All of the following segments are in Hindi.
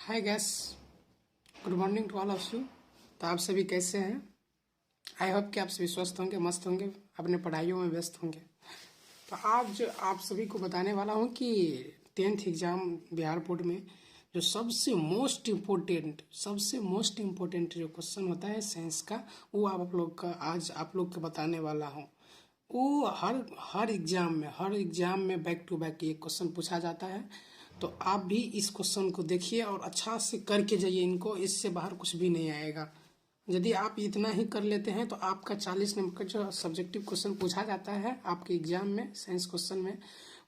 Hi guys, good morning to all of you. तो आप सभी कैसे हैं? आई होप कि आप सभी स्वस्थ होंगे, मस्त होंगे, अपने पढ़ाइयों में व्यस्त होंगे। तो आज आप सभी को बताने वाला हूं कि 10th एग्ज़ाम बिहार बोर्ड में जो सबसे मोस्ट इम्पोर्टेंट जो क्वेश्चन होता है साइंस का, वो आज आप लोग को बताने वाला हूँ। वो हर एग्जाम में बैक टू बैक ये क्वेश्चन पूछा जाता है। तो आप भी इस क्वेश्चन को देखिए और अच्छा से करके जाइए इनको, इससे बाहर कुछ भी नहीं आएगा। यदि आप इतना ही कर लेते हैं तो आपका 40 नंबर का जो सब्जेक्टिव क्वेश्चन पूछा जाता है आपके एग्जाम में साइंस क्वेश्चन में,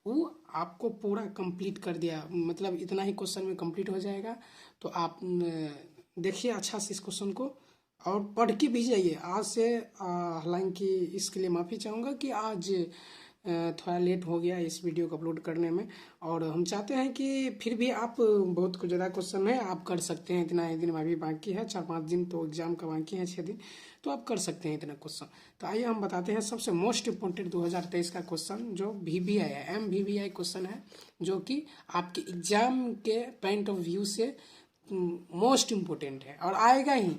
वो आपको पूरा कंप्लीट कर दिया, मतलब इतना ही क्वेश्चन में कंप्लीट हो जाएगा। तो आप देखिए अच्छा से इस क्वेश्चन को और पढ़ के भी जाइए आज से। हालांकि इसके लिए माफ़ी चाहूँगा कि आज थोड़ा लेट हो गया इस वीडियो को अपलोड करने में। और हम चाहते हैं कि फिर भी आप बहुत कुछ ज़्यादा क्वेश्चन है, आप कर सकते हैं। इतना ही दिन अभी बाकी है, 4-5 दिन तो एग्जाम का बाकी है, 6 दिन, तो आप कर सकते हैं इतना क्वेश्चन। तो आइए हम बताते हैं सबसे मोस्ट इम्पोर्टेंट 2023 का क्वेश्चन जो VVI है, MVVI क्वेश्चन है, जो कि आपके एग्जाम के पॉइंट ऑफ व्यू से मोस्ट इम्पोर्टेंट है और आएगा ही,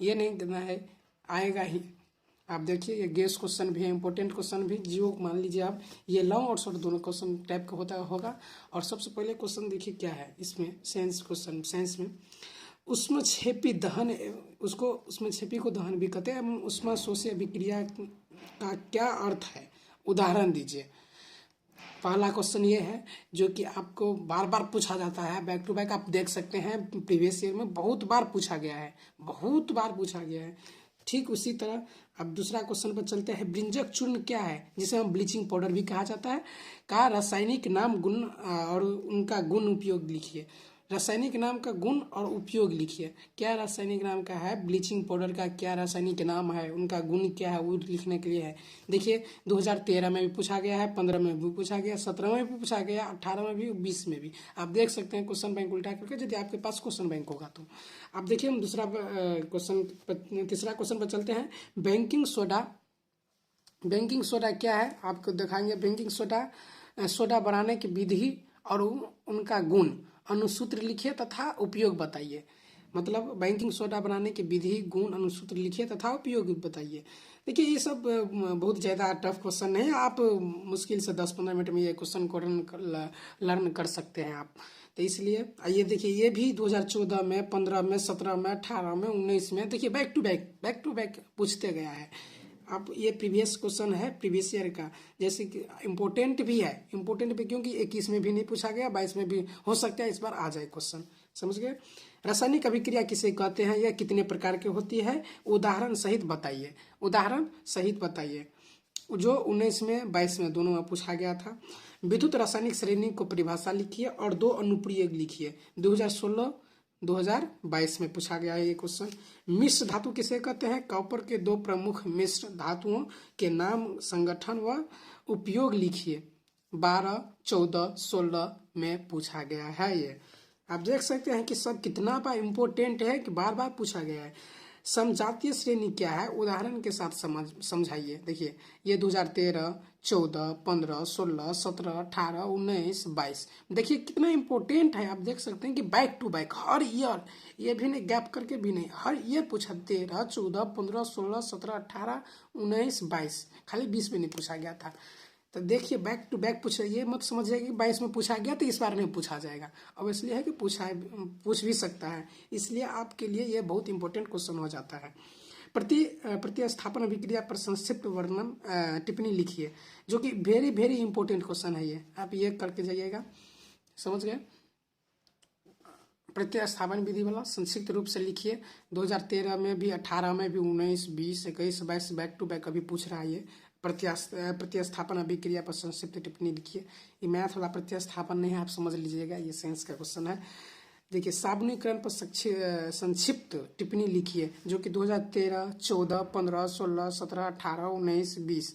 ये नहीं कहना है, आएगा ही। आप देखिए ये गेस क्वेश्चन भी है, इंपॉर्टेंट क्वेश्चन भी, जियो मान लीजिए आप, ये लॉन्ग और शॉर्ट दोनों क्वेश्चन टाइप का होगा। और सबसे पहले क्वेश्चन देखिए क्या है इसमें, साइंस में उसमें छेपी दहन, उसमें छेपी को दहन भी कहते हैं। उसमें शोषी अभिक्रिया का क्या अर्थ है, उदाहरण दीजिए। पहला क्वेश्चन ये है जो कि आपको बार बार पूछा जाता है, बैक टू बैक आप देख सकते हैं, प्रीवियस ईयर में बहुत बार पूछा गया है। ठीक उसी तरह अब दूसरा क्वेश्चन पर चलते हैं। ब्रिंजक चूर्ण क्या है, जिसे हम ब्लीचिंग पाउडर भी कहा जाता है, का रासायनिक नाम, गुण और उनका गुण उपयोग लिखिए। रासायनिक नाम का गुण और उपयोग लिखिए। क्या रासायनिक नाम का है ब्लीचिंग पाउडर का, क्या रासायनिक नाम है, उनका गुण क्या है, वो लिखने के लिए है। देखिए 2013 में भी पूछा गया है, 15 में भी पूछा गया, 17 में भी पूछा गया, 18 में भी, 20 में भी। आप देख सकते हैं क्वेश्चन बैंक उल्टा करके, यदि आपके पास क्वेश्चन बैंक होगा तो। आप देखिए हम तीसरा क्वेश्चन पर चलते हैं। बेकिंग सोडा क्या है, आपको दिखाएंगे। बेकिंग सोडा बनाने की विधि और उनका गुण, अनुसूत्र लिखिए तथा उपयोग बताइए। मतलब बेकिंग सोडा बनाने की विधि, गुण, अनुसूत्र लिखिए तथा उपयोग बताइए। देखिए ये सब बहुत ज़्यादा टफ क्वेश्चन नहीं है, आप मुश्किल से 10-15 मिनट में ये क्वेश्चन को लर्न कर सकते हैं आप। तो इसलिए आइए देखिए, ये भी 2014 में, 15 में, 17 में, 18 में, 19 में, देखिए बैक टू बैक पूछते गया है। अब ये प्रीवियस क्वेश्चन है, प्रीवियस ईयर का, जैसे कि इम्पोर्टेंट भी है, क्योंकि 21 में भी नहीं पूछा गया, 22 में भी हो सकता है इस बार आ जाए क्वेश्चन, समझ गए। रासायनिक अभिक्रिया किसे कहते हैं, यह कितने प्रकार की होती है, उदाहरण सहित बताइए। जो 19 में, 22 में दोनों में पूछा गया था। विद्युत रासायनिक श्रेणी को परिभाषा लिखिए और 2 अनुप्रयोग लिखिए। 2022 में पूछा गया है ये क्वेश्चन। मिश्र धातु किसे कहते हैं, कॉपर के 2 प्रमुख मिश्र धातुओं के नाम, संगठन व उपयोग लिखिए। 12, 14, 16 में पूछा गया है ये। आप देख सकते हैं कि सब कितना बार इम्पोर्टेंट है कि बार बार पूछा गया है। समजातीय श्रेणी क्या है, उदाहरण के साथ समझाइए। देखिए ये 2013, 14, 15, 16, 17, 18, 19, 22, देखिए कितना इंपॉर्टेंट है। आप देख सकते हैं कि बैक टू बैक हर ईयर, ये भी नहीं गैप करके भी नहीं, हर ईयर पूछा। 13, 14, 15, 16, 17, 18, 19, 22, खाली 20 में नहीं पूछा गया था। तो देखिए बैक टू बैक पूछा, ये मत समझिए कि 22 में पूछा गया तो इस बार नहीं पूछा जाएगा। अब इसलिए है कि पूछ भी सकता है, इसलिए आपके लिए ये बहुत इंपॉर्टेंट क्वेश्चन हो जाता है। प्रतिस्थापन अभिक्रिया पर संक्षिप्त वर्णन, टिप्पणी लिखिए, जो कि वेरी वेरी इंपॉर्टेंट क्वेश्चन है ये, आप ये करके जाइएगा, समझ गए। प्रतिस्थापन विधि वाला संक्षिप्त रूप से लिखिए। 2013 में भी, 18 में भी, 19, 20, 21, 22 बैक टू बैक अभी पूछ रहा है ये। प्रतिस्थापन अभिक्रिया पर संक्षिप्त टिप्पणी लिखिए। ये मैथ वाला प्रतिस्थापन नहीं है, आप समझ लीजिएगा, ये साइंस का क्वेश्चन है। देखिए साबुनीकरण पर संक्षिप्त टिप्पणी लिखिए, जो कि 2013, 14, 15, 16, 17, 18, 19, 20,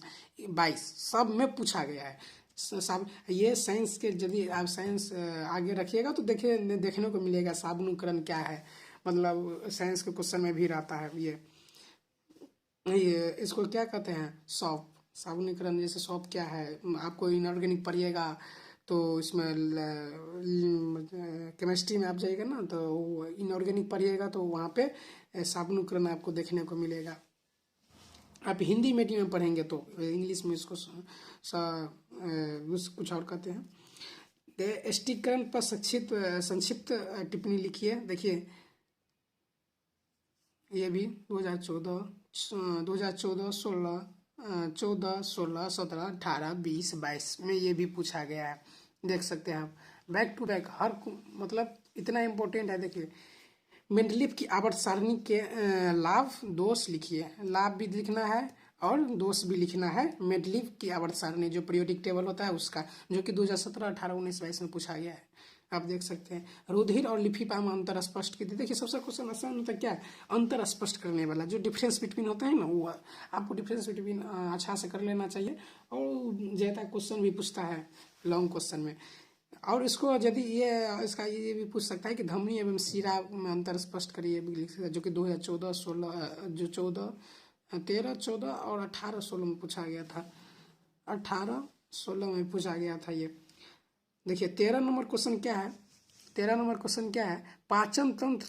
22 सब में पूछा गया है। सब ये साइंस के, यदि आप साइंस आगे रखिएगा तो देखने को मिलेगा साबुनीकरण क्या है, मतलब साइंस के क्वेश्चन में भी रहता है ये इसको क्या कहते हैं, सॉप। साबुनीकरण जैसे सॉप क्या है, आपको इनऑर्गेनिक पढ़िएगा तो इसमें केमिस्ट्री में आप जाइएगा ना तो इनऑर्गेनिक पढ़िएगा तो वहाँ पे साबनुकरण आपको देखने को मिलेगा। आप हिंदी मीडियम में पढ़ेंगे तो इंग्लिश में इसको कुछ और कहते हैं। स्टिकरण पर संक्षिप्त टिप्पणी लिखिए। देखिए ये भी 2014, 16, 14, 16, 17, 18, 20, 22 में ये भी पूछा गया है। देख सकते हैं आप बैक टू बैक मतलब इतना इम्पोर्टेंट है। देखिए मेंडलीव की आवर्त सारणी के लाभ दोष लिखिए। लाभ भी लिखना है और दोष भी लिखना है। मेंडलीव की आवर्त सारणी जो पीरियोडिक टेबल होता है उसका, जो कि 2017, 18, 19, 22 में पूछा गया है। आप देख सकते हैं रुधिर और लिफिफा में अंतर स्पष्ट कीजिए। देखिए सबसे क्वेश्चन आसान होता है क्या है, अंतर स्पष्ट करने वाला जो डिफरेंस बिटवीन होता है ना, वो आपको डिफरेंस बिटवीन अच्छा से कर लेना चाहिए। और ज्यादा क्वेश्चन भी पूछता है लॉन्ग क्वेश्चन में। और इसको यदि ये भी पूछ सकता है कि धमनी एवं शिरा में अंतर स्पष्ट करिए, लिख सकता है, जो कि 2014, 16 जो 13, 14 और 18, 16 में पूछा गया था। 18, 16 में पूछा गया था ये। देखिए 13 नंबर क्वेश्चन क्या है, 13 नंबर क्वेश्चन क्या है, पाचन तंत्र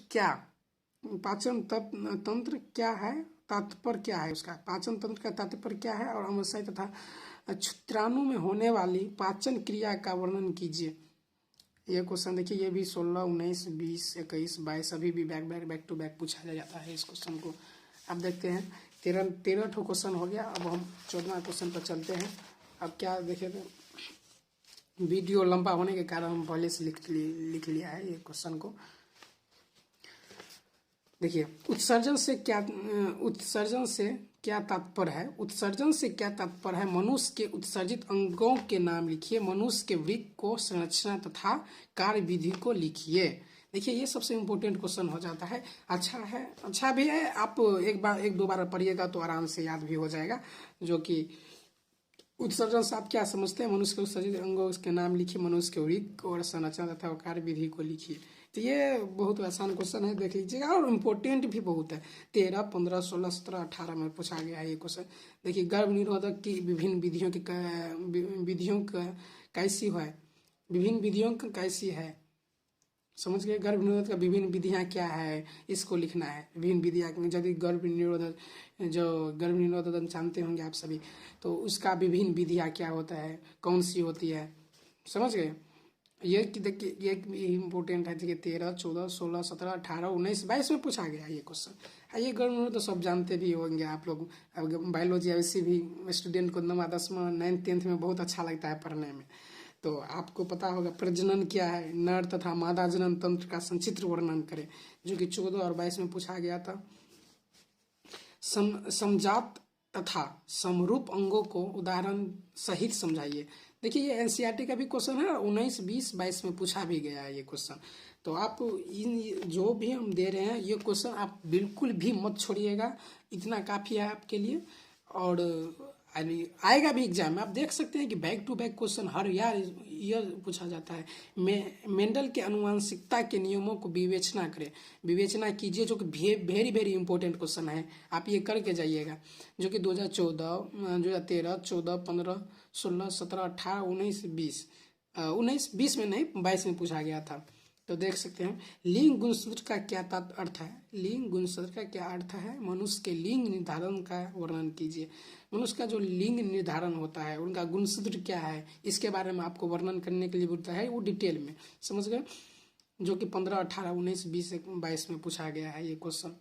क्या है, तात्पर्य क्या है उसका, पाचन तंत्र का तात्पर्य क्या है और अमाशय तथा क्षुद्राणु में होने वाली पाचन क्रिया का वर्णन कीजिए। ये क्वेश्चन देखिए ये भी 16, 19, 20, 21, 22 अभी भी बैक टू बैक पूछा जाता है इस क्वेश्चन को। अब देखते हैं 13 ठो क्वेश्चन हो गया। अब हम 14वां क्वेश्चन पर चलते हैं। अब क्या देखे तो वीडियो लंबा होने के कारण हम पहले से लिख लिया है ये क्वेश्चन को। देखिए उत्सर्जन से क्या तात्पर्य है, उत्सर्जन से क्या तात्पर्य है, मनुष्य के उत्सर्जित अंगों के नाम लिखिए, मनुष्य के वृक्क को संरचना तथा कार्य विधि को लिखिए। देखिए ये सबसे इम्पोर्टेंट क्वेश्चन हो जाता है। अच्छा भी है, आप एक दो बार पढ़िएगा तो आराम से याद भी हो जाएगा। जो कि उत्सर्जन से आप क्या समझते हैं, मनुष्य के उत्सर्जित अंगों के नाम लिखिए, मनुष्य के वृक्क और संरचना तथा कार्य विधि को लिखिए। तो ये बहुत आसान क्वेश्चन है, देख लीजिएगा और इम्पोर्टेंट भी बहुत है। 13, 15, 16, 17, 18 में पूछा गया है ये क्वेश्चन। देखिए गर्भ निरोधक की विभिन्न विधियों कैसी है, विभिन्न विधियों का कैसी है, समझ गए। गर्भ निरोधक का विभिन्न विधियां क्या है, इसको लिखना है। विभिन्न विधियां यदि गर्भ निरोधक जानते होंगे आप सभी, तो उसका विभिन्न विधियां क्या होता है, कौन सी होती है, समझ गए। ये देखिए ये इम्पोर्टेंट है। देखिए 13, 14, 16, 17, 18, 19, 22 में पूछा गया ये क्वेश्चन। ये गर्भ निरोधक तो सब जानते भी होंगे आप लोग। बायोलॉजी वैसे भी स्टूडेंट को 9वीं 10वीं 9th 10th में बहुत अच्छा लगता है पढ़ने में। तो आपको पता होगा प्रजनन क्या है, नर तथा मादा जनन तंत्र का संक्षिप्त वर्णन करें, जो कि 14 और 22 में पूछा गया था। समजात तथा समरूप अंगों को उदाहरण सहित समझाइए। देखिए ये एनसीईआरटी का भी क्वेश्चन है, 19, 20, 22 में पूछा भी गया है ये क्वेश्चन। तो आप इन जो भी हम दे रहे हैं ये क्वेश्चन आप बिल्कुल भी मत छोड़िएगा, इतना काफ़ी है आपके लिए। और आएगा भी एग्जाम में, आप देख सकते हैं कि बैक टू बैक क्वेश्चन हर ईयर पूछा जाता है। मेंडल के आनुवंशिकता के नियमों को विवेचना कीजिए, जो कि वेरी वेरी इंपॉर्टेंट क्वेश्चन है। आप ये करके जाइएगा, जो कि 2014, 2013, 14, 15, 16, 17, 18, 19, 20, 19-20 में नहीं 22 में पूछा गया था। तो देख सकते हैं लिंग गुणसूत्र का क्या अर्थ है, लिंग गुणसूत्र का क्या अर्थ है, मनुष्य के लिंग निर्धारण का वर्णन कीजिए। मनुष्य का जो लिंग निर्धारण होता है उनका गुणसूत्र क्या है, इसके बारे में आपको वर्णन करने के लिए बोलता है वो डिटेल में, समझ गए। जो कि 15, 18, 19, 20, 22 में पूछा गया है ये क्वेश्चन।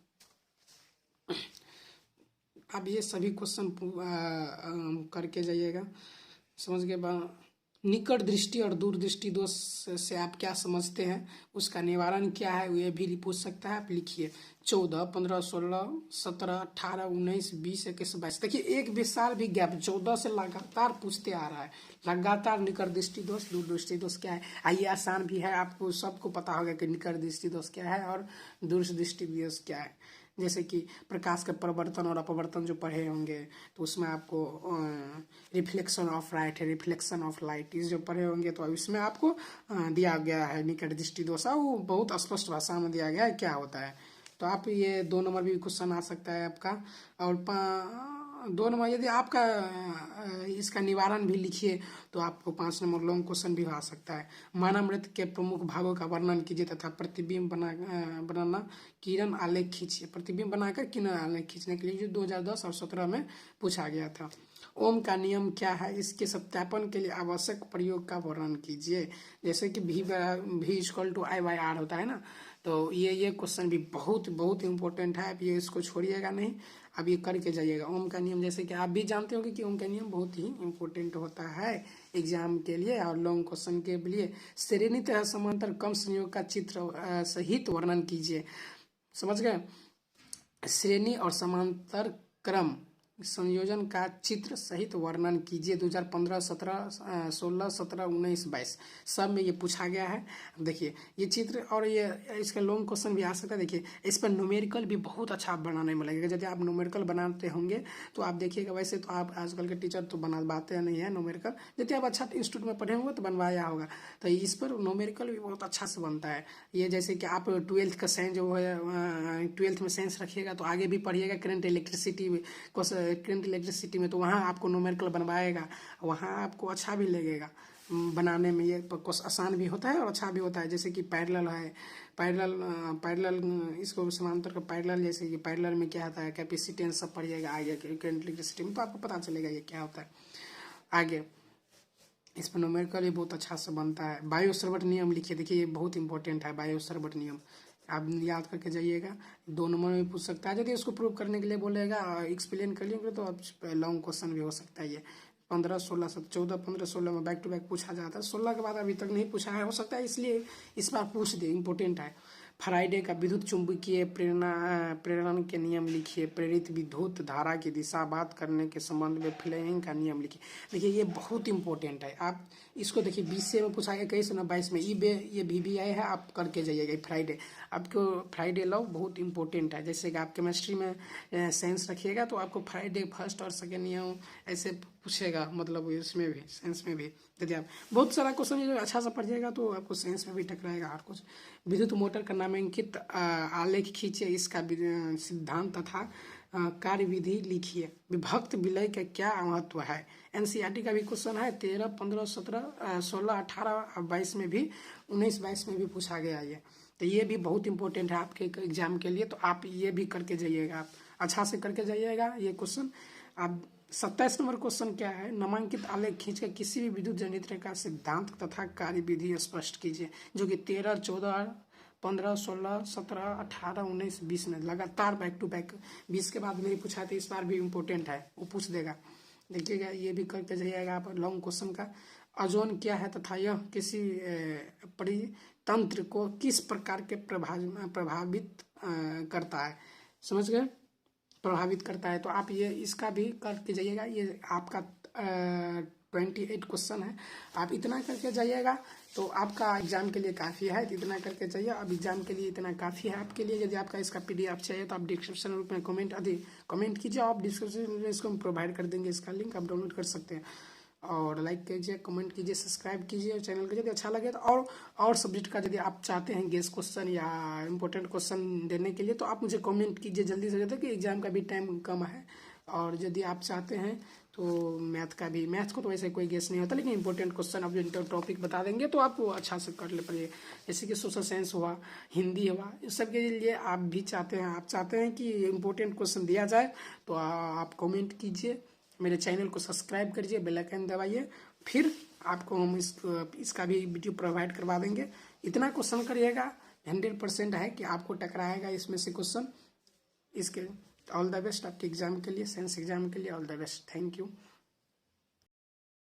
अब ये सभी क्वेश्चन करके जाइएगा, समझ गए। निकट दृष्टि और दूर दृष्टि दोष से आप क्या समझते हैं, उसका निवारण क्या है, ये भी पूछ सकता है। आप लिखिए 14, 15, 16, 17, 18, 19, 20, 21, 22। देखिए एक भी साल भी गैप 14 से लगातार पूछते आ रहा है, लगातार निकट दृष्टि दोष दूर दृष्टि दोष क्या है। आइए आसान भी है, आपको सबको पता होगा कि निकट दृष्टि दोष क्या है और दूर दृष्टि दोष क्या है। जैसे कि प्रकाश का परिवर्तन और अपवर्तन जो पढ़े होंगे, तो उसमें आपको रिफ्लेक्शन ऑफ लाइट है, रिफ्लेक्शन ऑफ लाइट इस जो पढ़े होंगे, तो इसमें आपको दिया गया है निकट दृष्टि दोष, वो बहुत स्पष्ट भाषा में दिया गया है क्या होता है। तो आप ये 2 नंबर भी क्वेश्चन आ सकता है आपका। और 2 नंबर यदि आपका इसका निवारण भी लिखिए तो आपको 5 नंबर लॉन्ग क्वेश्चन भी आ सकता है। मानवामृत के प्रमुख भागों का वर्णन कीजिए तथा प्रतिबिंब बनाना किरण आलेख खींचिए। प्रतिबिंब बनाकर किरण आलेख खींचने के लिए जो 2010 और 2017 में पूछा गया था। ओम का नियम क्या है, इसके सत्यापन के लिए आवश्यक प्रयोग का वर्णन कीजिए। जैसे कि V इक्वल टू I/R होता है ना, तो ये क्वेश्चन भी बहुत बहुत इंपॉर्टेंट है। अब ये इसको छोड़िएगा नहीं, अब ये करके जाइएगा। ओम का नियम जैसे कि आप भी जानते होंगे कि ओम का नियम बहुत ही इंपॉर्टेंट होता है एग्जाम के लिए और लॉन्ग क्वेश्चन के लिए। श्रेणी तथा समांतर कम संयोग का चित्र सहित वर्णन कीजिए। समझ गए? श्रेणी और समांतर क्रम संयोजन का चित्र सहित वर्णन कीजिए। 2015, 17, 16, 17, 19, 22 सब में ये पूछा गया है। अब देखिए ये चित्र और ये इसका लॉन्ग क्वेश्चन भी आ सकता है। देखिए इस पर न्यूमेरिकल भी बहुत अच्छा बनाने में लगेगा। यदि आप न्यूमेरिकल बनाते होंगे तो आप देखिएगा, वैसे तो आप आजकल के टीचर तो बनवाते नहीं है न्यूमेरिकल, यदि आप अच्छा इंस्टीट्यूट में पढ़े होंगे तो बनवाया होगा। तो इस पर न्यूमेरिकल भी बहुत अच्छा से बनता है। ये जैसे कि आप 12th का साइंस जो है 12th में साइंस रखिएगा तो आगे भी पढ़िएगा करंट इलेक्ट्रिसिटी में, तो वहाँ आपको न्यूमेरिकल बनवाएगा, वहाँ आपको अच्छा भी लगेगा बनाने में। ये कुछ आसान भी होता है और अच्छा भी होता है। जैसे कि पैरेलल है, पैरेलल इसको समांतर का पैरेलल, जैसे कि पैरेलल में क्या होता है, कैपेसिटेंस सब पढ़िएगा आगे करंट इलेक्ट्रिसिटी में, तो आपको पता चलेगा ये क्या होता है आगे। इस पर न्यूमेरिकल भी बहुत अच्छा से बनता है। बायो-सैवर्ट नियम लिखिए। देखिए ये बहुत इंपॉर्टेंट है बायो-सैवर्ट नियम, आप याद करके जाइएगा। 2 नंबर में पूछ सकता है। यदि उसको प्रूव करने के लिए बोलेगा, एक्सप्लेन कर लेंगे तो अब लॉन्ग क्वेश्चन भी हो सकता है। ये 15, 16, 14, 15, 16 में बैक टू बैक पूछा जाता है। 16 के बाद अभी तक नहीं पूछा है, हो सकता है इसलिए इस बार पूछ दे, इंपॉर्टेंट है। फ्राइडे का विद्युत चुंबकीय प्रेरण के नियम लिखिए। प्रेरित विद्युत धारा की दिशा बात करने के संबंध में फ्लेमिंग का नियम लिखिए। देखिए ये बहुत इंपॉर्टेंट है। आप इसको देखिए 20 से में पूछा गया, 21 ना 22 में। ये VBI है, आप करके जाइएगा। फ्राइडे आपको फ्राइडे लॉ बहुत इंपॉर्टेंट है। जैसे कि आप केमिस्ट्री में साइंस रखिएगा तो आपको फ्राइडे फर्स्ट और सेकेंड नियम ऐसे पूछेगा, मतलब इसमें भी साइंस में भी। यदि आप बहुत सारा क्वेश्चन अच्छा से पढ़िएगा तो आपको साइंस में भी टकराएगा हर कुछ। विद्युत मोटर का नामांकित आलेख खींचिए। इसका सिद्धांत तथा कार्यविधि लिखिए। विभक्त विलय का क्या महत्व है। NCERT का भी क्वेश्चन है। 13, 15, 17, 16, 18, 22 में भी, 19, 22 में भी पूछा गया ये। तो ये भी बहुत इंपॉर्टेंट है आपके एग्जाम के लिए, तो आप ये भी करके जाइएगा, आप अच्छा से करके जाइएगा ये क्वेश्चन। आप 27 नंबर क्वेश्चन क्या है, नामांकित आलेख खींचकर किसी भी विद्युत जनरेटर का सिद्धांत तथा कार्यविधि स्पष्ट कीजिए। जो कि 13, 14, 15, 16, 17, 18, 19, 20 में लगातार बैक टू बैक 20 के बाद नहीं पूछा, तो इस बार भी इम्पोर्टेंट है, वो पूछ देगा। देखिएगा ये भी करके जाइएगा आप लॉन्ग क्वेश्चन का। ओजोन क्या है तथा यह किसी परितंत्र को किस प्रकार के प्रभावित करता है। समझ गए? प्रभावित करता है, तो आप ये इसका भी करके जाइएगा। ये आपका 28 क्वेश्चन है, आप इतना करके जाइएगा तो आपका एग्जाम के लिए काफ़ी है। इतना करके जाइए, अब एग्जाम के लिए इतना काफ़ी है आपके लिए। यदि आपका इसका PDF चाहिए तो आप डिस्क्रिप्शन रूप में कमेंट कीजिए, आप डिस्क्रिप्शन में इसको हम प्रोवाइड कर देंगे, इसका लिंक आप डाउनलोड कर सकते हैं। और लाइक कीजिए, कमेंट कीजिए, सब्सक्राइब कीजिए चैनल को यदि अच्छा लगे तो। और सब्जेक्ट का यदि आप चाहते हैं गेस क्वेश्चन या इंपॉर्टेंट क्वेश्चन देने के लिए तो आप मुझे कमेंट कीजिए जल्दी से जल्दी, कि एग्जाम का भी टाइम कम है। और यदि आप चाहते हैं तो मैथ को तो वैसे कोई गेस नहीं होता, लेकिन इंपॉर्टेंट क्वेश्चन आप जो टॉपिक बता देंगे तो आप वो अच्छा से कर ले पाइए। जैसे कि सोशल साइंस हुआ, हिंदी हुआ, इस सब के लिए आप भी चाहते हैं कि इंपॉर्टेंट क्वेश्चन दिया जाए, तो आप कमेंट कीजिए, मेरे चैनल को सब्सक्राइब करिए, बेल आइकन दबाइए, फिर आपको हम इसका भी वीडियो प्रोवाइड करवा देंगे। इतना क्वेश्चन करिएगा, 100% है कि आपको टकराएगा इसमें से क्वेश्चन। इसके ऑल द बेस्ट आपके एग्जाम के लिए, साइंस एग्जाम के लिए all the best. Thank you.